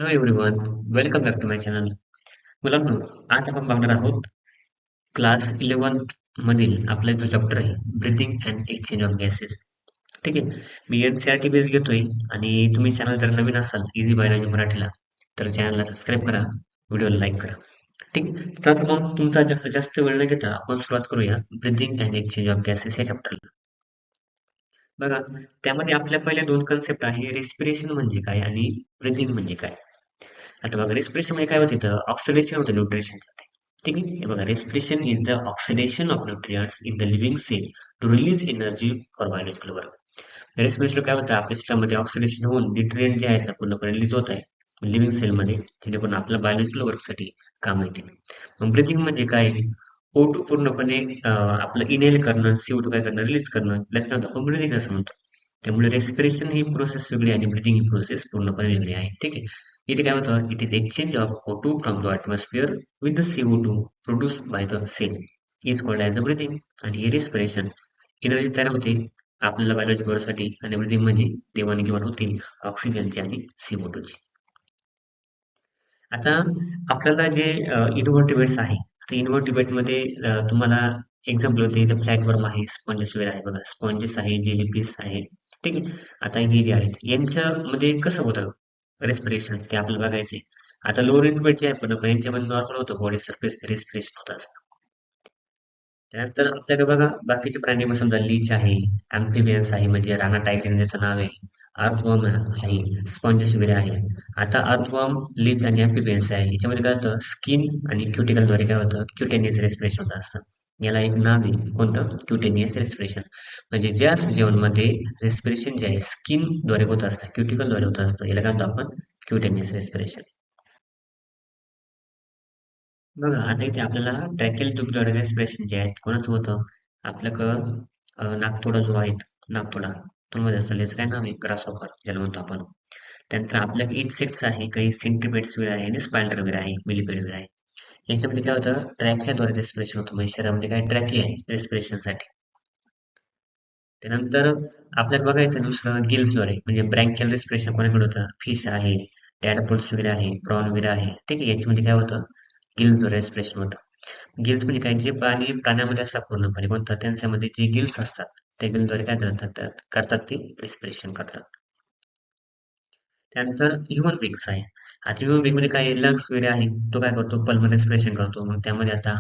Hello everyone, welcome back to my channel. मुलांनो, आज आपण बघणार आहोत क्लास 11 मधील आपला जो चॅप्टर आहे breathing and exchange of gases. ठीक आहे. मी एनसीईआरटी बेस घेतोय आणि तुम्ही चॅनल जर नवीन असाल इझी बायोलॉजी मराठीला तर चॅनलला सबस्क्राईब करा, व्हिडिओला लाईक करा. ठीक. चला तर मग तुमचा जास्त वेळ न घेता आपण सुरुवात करूया breathing and exchange of gases या चॅप्टरला. बघा, त्यामध्ये आपल्या पहिल्या दोन कन्सेप्ट आहे रेस्पिरेशन म्हणजे काय आणि ब्रीथिंग म्हणजे काय. आता बघा रेस्पिरेशन मध्ये काय होतं इथं ऑक्सिडेशन होतं न्यूट्रिशनचं. ठीक आहे. हे बघा respiration is the oxidation of nutrients in the living cell to release energy for biological work. Respiration काय होतं आपल्या सिस्टममध्ये ऑक्सिडेशन होऊन न्यूट्रिएंट जे आहेत ना पूर्णपणे रिलीज होत आहे लिव्हिंग सेलमध्ये जेणेकरून आपल्या बायोलॉजिकल वर्कसाठी काम येतील. मग ब्रिथिंग म्हणजे काय O2 पूर्णपणे आपलं इनहेल करणं CO2 काय करणं रिलीज करणं प्लस काय होतं आपण ब्रिथिंग असं म्हणतो. त्यामुळे रेस्पिरेशन ही प्रोसेस वेगळी आणि ब्रिथिंग ही प्रोसेस पूर्णपणे वेगळी आहे. ठीक आहे. इथे काय होतं it is exchange of O2 from the atmosphere with the CO2 produced by the cell is called as a breathing. आणि हे रेस्पिरेशन एनर्जी तयार होते आपल्याला बायोलॉजी करण्यासाठी आणि ब्रिथिंग म्हणजे देवाणघेवाण होते ऑक्सिजनची आणि CO2ची. आता आपल्याला जे इन्व्हर्टिब्रेट्स आहे तर इन्व्हर्टिब्रेटमध्ये तुम्हाला एक्झाम्पल होते इथे फ्लॅटवर्म आहे स्पॉन्जेस वगैरे आहे बघा स्पॉन्जेस आहे जेलीफिश आहे. ठीक आहे. आता हे जे आहेत यांच्यामध्ये कसं होतं रेस्पिरेशन ते आपल्याला बघायचे. आता लोअर इन्व्हर्ट जे आहे पण यांच्यामध्ये नॉर्मल होतं बॉडी सरफेस रेस्पिरेशन होत असतं. त्यानंतर आपल्याकडे बघा बाकीचे प्राणी मग समजा लीच आहे अॅम्फिबियन्स आहे म्हणजे राणा टायगर ज्याचं नाव आहे अर्थवर्म आहे स्पॉन्जेस वगैरे आहे. आता अर्थवर्म लीच आणि अॅम्फिबियन्स आहे याच्यामध्ये काय होतं स्किन आणि क्युटिकलद्वारे काय होतं क्युटेनियस रेस्पिरेशन होत असतं. याला एक नाव आहे कोणतं क्युटेनियस रेस्पिरेशन. म्हणजे ज्या जीवनमध्ये रेस्पिरेशन जे आहे स्किनद्वारे होत असतं क्युटिकलद्वारे होत असतं याला काय म्हणतो आपण क्युटेनियस रेस्पिरेशन. बघा आता इथे आपल्याला ट्रॅकेल ट्यूबद्वारे रेस्पिरेशन जे आहेत कोणाचं होतं आपल्याकडं नाकतोडा जो आहे नाकतोडा तो मध्ये असेल याचं काय नाव आहे ग्रासहॉपर ज्याला म्हणतो आपण. त्यानंतर आपल्याकडे इन्सेक्ट्स आहे काही सेंट्रिपेट्स वगैरे आहे आणि स्पायडर वगैरे आहे मिलीपेड वगैरे आहे. याच्यामध्ये काय होतं ट्रॅकियाद्वारे रेस्पिरेशन होतं म्हणजे शरीरामध्ये काय ट्रॅकी आहे रेस्पिरेशनसाठी. त्यानंतर आपल्याला बघायचं दुसरं गिल्सद्वारे म्हणजे ब्रँकियल रेस्पिरेशन कोणाकडे होतं फिश आहे टॅडपोल्स वगैरे आहे प्रॉन वगैरे आहे. ठीक आहे. याच्यामध्ये काय होतं गिल्सद्वारे रेस्पिरेशन होतं. गिल्स म्हणजे काय जे प्राण्यामध्ये असतात पूर्णपणे कोणतं त्यांच्यामध्ये जे गिल्स असतात त्या गिल्सद्वारे काय करतात ते रेस्पिरेशन करतात. त्यानंतर ह्युमन बीइंग्स आहे. आता ह्युमन बीइंग मध्ये काय लंग्स वगैरे आहे तो काय करतो पल्मोनरी रेस्पिरेशन करतो. मग त्यामध्ये आता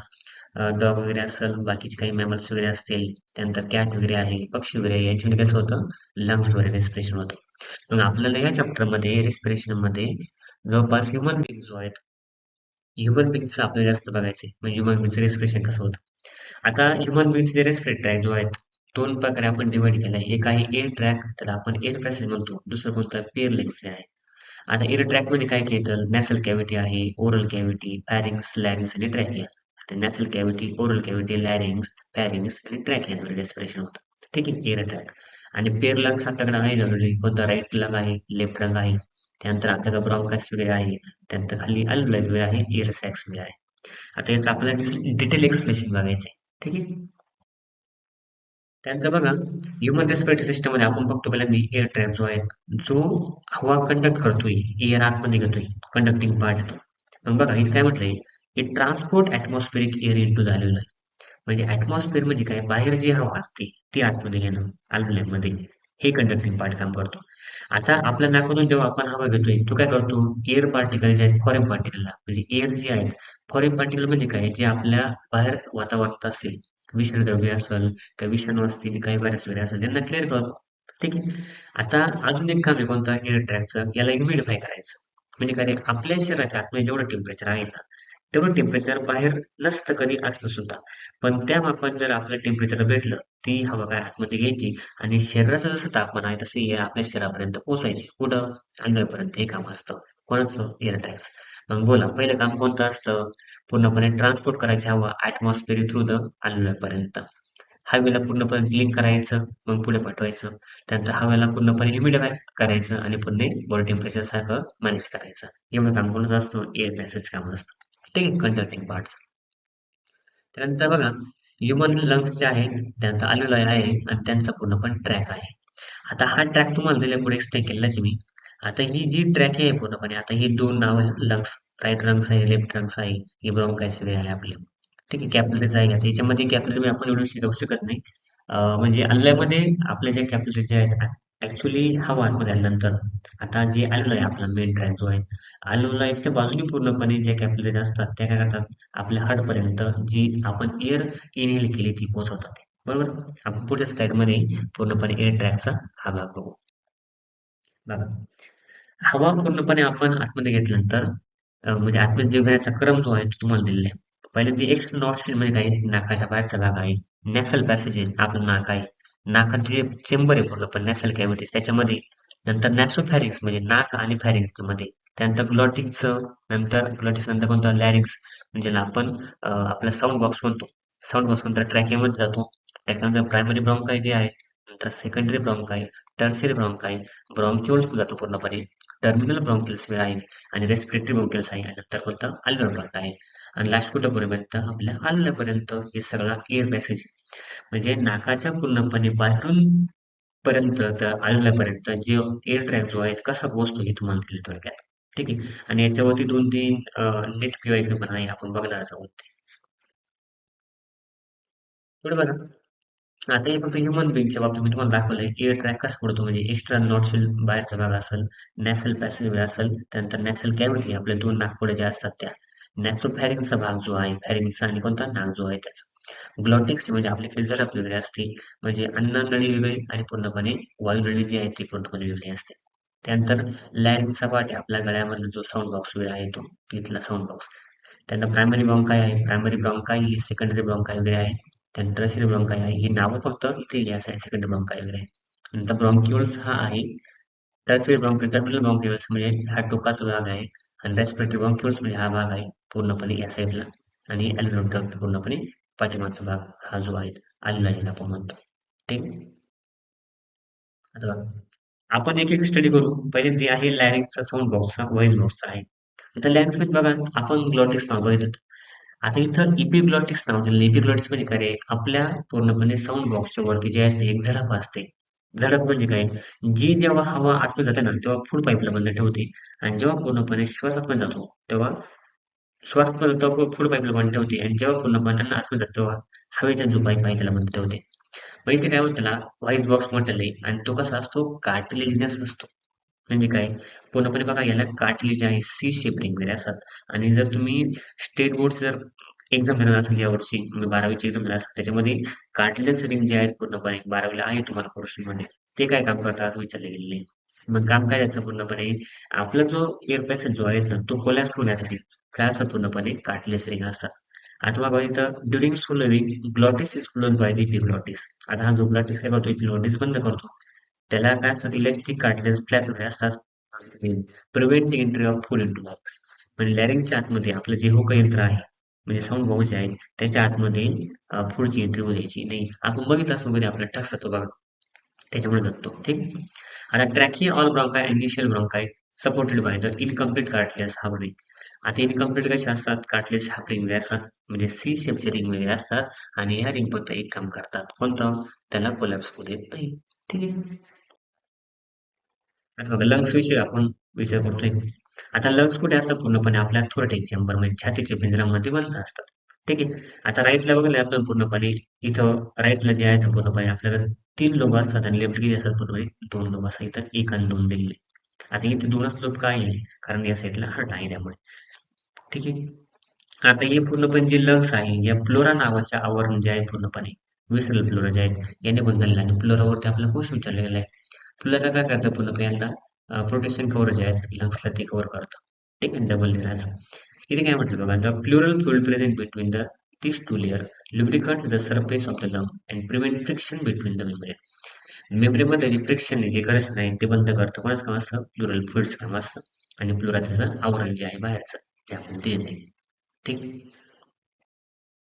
डॉग वगैरे असेल बाकीचे काही मॅमल्स वगैरे असतील त्यानंतर कॅट वगैरे आहे पक्षी वगैरे आहे यांच्यामध्ये कसं होतं लंग्सद्वारे रेस्पिरेशन होतं. मग आपल्याला या चॅप्टरमध्ये रेस्पिरेशन मध्ये जवळपास ह्युमन बीइंग जो आहेत ह्युमन बीइंगचं आपल्याला जास्त बघायचं म्हणजे ह्युमन बीइंगचं रेस्पिरेशन कसं होतं. आता ह्युमन बीइंगचे जे रेस्पिरेटर आहे जो आहेत दोन प्रकारे आपण डिवाइड केला आहे. एक आहे एअर ट्रॅक त्याला आपण एअर पॅसेज म्हणतो दुसरं कोणतं पेअर लेग्स आहे. आता एअर ट्रॅक मध्ये काय काय येतं नॅसल कॅव्हिटी आहे ओरल कॅव्हिटी फॅरिंग्स लॅरिंग्स आणि ट्रॅकिया. आता नॅसल कॅव्हिटी ओरल कॅव्हिटी लॅरिंग्स फॅरिंग्स आणि ट्रॅकियाद्वारे रेस्पिरेशन होतं. ठीक आहे एअर ट्रॅक. आणि पेअर लंग्स आपल्याकडे आहे ऑलरेडी कोणता राईट लंग आहे लेफ्ट लंग आहे. त्यानंतर आपल्याकडे ब्रॉन्कास वगैरे आहे त्यानंतर खाली अल्व्हलाई वगैरे आहे एअर सॅक्स वगैरे आहे. आता याचं आपल्याला डिटेल एक्सप्लेनेशन बघायचं आहे. ठीक आहे. त्यानंतर बघा ह्युमन रेस्पिरेटरी सिस्टम मध्ये आपण बघतो पहिल्यांदा एअर ट्रॅक जो आहे जो हवा कंडक्ट करतोय एअर आतमध्ये घेतोय कंडक्टिंग पार्ट तो. मग बघा इथे काय म्हटलंय it transport atmospheric air into the alveoli. म्हणजे ॲटमॉस्फिअर म्हणजे काय बाहेर जी हवा असते ती आतमध्ये घेणं अल्व्हलाई मध्ये हे कंडक्टिंग पार्ट काम करतो. आता आपल्या नाकातून जेव्हा आपण हवा घेतोय तो काय करतो एअर पार्टिकल जे आहेत फॉरेन पार्टिकलला म्हणजे एअर जे आहेत फॉरेन पार्टिकल म्हणजे काय जे आपल्या बाहेर वातावरणात असेल विषाणूद्रव्य असेल काही विषाणू असतील काही व्हायरस वगैरे असेल त्यांना क्लिअर करतो. ठीक आहे. आता अजून एक काम आहे कोणतं एअर ट्रॅकचं याला ह्युमिडिफाय करायचं. म्हणजे काय रे, आपल्या शरीराच्या आतमध्ये जेवढं टेम्परेचर आहे ना तेवढं टेम्परेचर बाहेर नसतं कधी असतं सुद्धा. पण त्या मापात जर आपलं टेम्परेचर भेटलं ती हवा काय आतमध्ये घ्यायची आणि शरीराचं जसं तापमान आहे तसं एअर आपल्या शरीरापर्यंत पोहोचायची कुठं अनपर्यंत हे काम असतं कोणाचं एअर ट्रॅक्स. मग बोला पहिलं काम कोणतं असतं पूर्णपणे ट्रान्सपोर्ट करायची हवा ॲटमॉस्फिअर थ्रू द पर्यंत. हवेला पूर्णपणे क्लीन करायचं मग पुढे पाठवायचं. त्यानंतर हवेला पूर्णपणे ह्युमिडिफाय करायचं आणि पुन्हा बॉडी टेम्परेचर सारखं मॅनेज करायचं. एवढं काम कोणाचं असतं एअर पॅसेज काम असतं. ठीक आहे कंडक्टिंग पार्ट्स. त्यानंतर बघा ह्युमन लंग्स जे आहेत त्यानंतर अल्व्हेओलाई आहे आणि त्यांचा पूर्णपणे ट्रॅक आहे. आता हा ट्रॅक तुम्हाला दिल्या पुढे एक्सप्लेन केलाच मी. आता ही जी ट्रॅक आहे पूर्णपणे, आता ही दोन नावं लंग्स, राईट लंग्स आहे, लेफ्ट लंग्स आहे, ही ब्रॉन्कायस वगैरे आहे आपले. ठीक आहे, कॅपिलरीज आहे. आता याच्यामध्ये कॅपिलरी आपण एवढं शिकवू शकत नाही. म्हणजे अल्ल्यामध्ये आपल्या ज्या कॅपिलरी ज्या आहेत ऍक्च्युली हवा आतमध्ये आल्यानंतर, आता जे अल्लोल आहे आपला मेन ट्रॅक जो आहे, अल्लोलाच्या बाजूने पूर्णपणे ज्या कॅपिलरीज असतात त्या काय करतात, आपल्या हार्टपर्यंत जी आपण एअर इनहेल केली ती पोहोचवतात. बरोबर. आपण पुढच्या स्लाइडमध्ये पूर्णपणे एअर ट्रॅकचा हा भाग बघू. बघा, हवा पूर्णपणे आपण आतमध्ये घेतल्यानंतर म्हणजे आतमध्ये जे घेण्याचा क्रम जो आहे तो तुम्हाला दिलेला आहे. पहिल्यांदा एक्स नॉस्ट्रिल म्हणजे काय, नाकाच्या बाहेरचा भाग आहे. नॅसल पॅसेज आहे, आपलं नाक आहे. नाकाचे जे चेंबर आहे पूर्णपणे नॅसल कॅव्हिटीज त्याच्यामध्ये. नंतर नॅसोफॅरिंक्स म्हणजे नाक आणि फॅरिंक्स मध्ये. त्यानंतर ग्लॉटिक्सचं, नंतर ग्लॉटिक्स नंतर कोणतं लॅरिंक्स म्हणजे ज्याला आपण आपला साऊंड बॉक्स म्हणतो. साऊंड बॉक्स नंतर ट्रॅकियामध्ये जातो. त्याच्यानंतर प्रायमरी ब्रॉन्काय जे आहे, नंतर सेकंडरी ब्रॉन्काय, टर्शियरी ब्रॉन्काय, ब्रॉन्क्युल्स जातो पूर्णपणे. टर्मिनल ब्रॉन्किल्स आहे आणि रेस्पिरेटरी ब्रॉन्किल्स आहे आणि नंतर कोणतं अल्व्हेओलार ब्रॉन्क आहे. आणि लास्ट कुठपर्यंत आपल्या अल्व्हेओलापर्यंत हे सगळा एअर पॅसेज म्हणजे नाकाच्या पूर्णपणे बाहेरून पर्यंत त्या अल्व्हेओलापर्यंत जे एअर ट्रॅक जो आहे कसा पोहोचतो हे तुम्हाला दिले थोडक्यात. ठीक आहे. आणि याच्यावरती 2-3 नीट QIQ पण आहे, आपण बघणार आहोत. पुढे बघा. आता हे फक्त ह्युमन बिंगच्या बाबतीत मी तुम्हाला दाखवलंय एअर ट्रॅक कसा पडतो, म्हणजे एक्स्ट्रा नॉट्रिल बाहेरचा भाग असेल, नॅसल पॅसेज असेल, त्यानंतर नॅसल कॅव्हिटी आपल्या दोन नाकपुड्या ज्या असतात त्या, नॅसोफॅरिंगचा भाग जो आहे, फॅरिंगचा आणि कोणता नाक जो आहे त्याचा, ग्लॉटिक्स म्हणजे आपल्याकडे झडप वगैरे असते, म्हणजे अन्ननळी वेगळी आणि पूर्णपणे वायुनळी जी आहे ती पूर्णपणे वेगळी असते. त्यानंतर लॅरिंगचा पार्ट आहे आपल्या गळ्यामधला जो साऊंड बॉक्स वगैरे आहे तो, इथला साऊंड बॉक्स. त्यांना प्रायमरी ब्रॉन्काय आहे, प्रायमरी ब्रॉन्काय ही सेकंडरी ब्रॉन्काय वगैरे आहे. त्यानंतर टर्शियरी ब्रॉन्काय आहे, ही नावं फक्त इथे लिहायचं आहे, सेकंडरी ब्रॉन्काय वगैरे आहे. नंतर ब्रॉन्क्युल्स हा आहे. टर्शियरी ब्रॉन्क्युल, टर्मिनल ब्रॉन्क्युल्स म्हणजे हा टोकाचा भाग आहे. आणि रेस्पिरेटरी ब्रॉन्क्युल्स म्हणजे हा भाग आहे पूर्णपणे या साईडला. आणि अल्व्हेओलार पूर्णपणे पाठीमागचा भाग हा जो आहे अल्व्हेओलार आपण म्हणतो. ठीक आहे. आता बघा, आपण एक एक स्टडी करू. पहिले ते आहे लॅरिंगचा साऊंड बॉक्सचा, व्हॉइस बॉक्सचा आहे. आता लॅरिंग्स मध्ये बघा, आपण ग्लॉटिक्स नाव बघितलं. आता इथं इपिग्लॉटिक्स नाव दिलेलं. इपिग्लॉटिक्स म्हणजे काय रे? आपल्या पूर्णपणे साऊंड बॉक्सच्या वरती जे आहे ते एक झडप असते. झडप म्हणजे काय? जी जेव्हा हवा आतमध्ये जाते ना, तेव्हा फूड पाईपला बंद ठेवते आणि जेव्हा पूर्णपणे श्वास आतमध्ये जातो, तेव्हा श्वास फूड पाईपला बंद ठेवते आणि जेव्हा पूर्णपणे अन्न आतमध्ये जातो, तेव्हा हवेचा जो पाईप आहे त्याला बंद ठेवते. मग इथे काय म्हणतात त्याला व्हॉइस बॉक्स म्हटलेलं आहे आणि तो कसा असतो? कार्टिलेजिनस असतो. म्हणजे काय, पूर्णपणे बघा याला कार्टिलेज आहे, सी शेप रिंग वगैरे असतात. आणि जर तुम्ही स्टेट बोर्ड जर एक्झाम देणार असेल यावर्षी, म्हणजे 12वीची एक्झाम देणार असेल त्याच्यामध्ये कार्टिलेज रिंग जे आहेत पूर्णपणे 12वीला आहे तुम्हाला क्वेश्चनमध्ये, ते काय काम करतात असं विचारले गेलेले आहे. मग काम काय त्याचं पूर्णपणे, आपला जो एअर पॅसेज जो आहे ना तो कोलॅप्स होण्यासाठी काय असतं पूर्णपणे कार्टिलेज रिंग असतात. आता बघा इथं during swallowing glottis is close by the epiglottis. आता हा जो ग्लॉटिस काय करतो, इपिग्लॉटिस बंद करतो. त्याला काय असतात, इलास्टिक कार्टिलेज फ्लॅप वगैरे असतात. Prevent entry of food into lungs. म्हणजे लॅरिंगच्या आतमध्ये आपलं जे होका यंत्र आहे, म्हणजे साऊंड बॉक्स जे आहे त्याच्या आतमध्ये फूडची एंट्री होऊ द्यायची नाही. आपण बघितलं असं वगैरे आपला टक्स जातो बघा, त्याच्यामुळे जातो. ठीक. आता trachea all bronchi initial bronchi supported by the incomplete cartilage harmonic. आता इनकम्प्लीट कसे असतात, कार्टिलेज हार्मोनिक वगैरे असतात, म्हणजे सी शेपचे रिंग वगैरे असतात. आणि ह्या रिंग फक्त एक काम करतात, कोणतं? त्याला कोलॅप्स होऊ देत नाही. ठीक आहे. आता बघा लंग्स विषयी आपण विचार करतोय. आता लंग्स कुठे असतात पूर्णपणे आपल्या थोरॅटिक चेंबर मध्ये, छातीच्या पिंजऱ्यामध्ये बंद असतात. ठीक आहे. आता राईटला बघितलं आपण पूर्णपणे, इथं राईटला जे आहे ते पूर्णपणे आपल्याला 3 लोब असतात आणि लेफ्ट किती असतात पूर्णपणे 2 लोब असतात. इथं 1 आणि 2 दिलेले. आता इथे 2च लोब काय आहे, कारण या साईडला हार्ट आहे त्यामुळे. ठीक आहे. आता हे पूर्णपणे जे लंग्स आहे या फ्लोरा नावाच्या आवरण जे आहे पूर्णपणे विसरल फ्लोरा जे आहेत याने बनलेलं आहे. आणि फ्लोरावरती आपला क्वेश्चन विचारला गेला आहे. फ्लोरा काय करतं पूर्णपणे यांना प्रोटेक्शन कव्हर जे आहेत लंग्सला ते कव्हर करतं. ठीक आहे. डबल लेअर असं. इथे काय म्हटलं बघा, the plural fluid present between the these two layer lubricates the surface of the lung and prevent friction between the membrane. मेम्ब्रेनमध्ये जे फ्रिक्शन आहे, जे घर्षण आहे ते बंद करतं. कोणाचं काम असतं? प्लुरल फ्लुइड्स काम असतं. आणि प्लुरा त्याचं आवरण जे आहे बाहेरचं, जे आपल्याला ते येते. ठीक.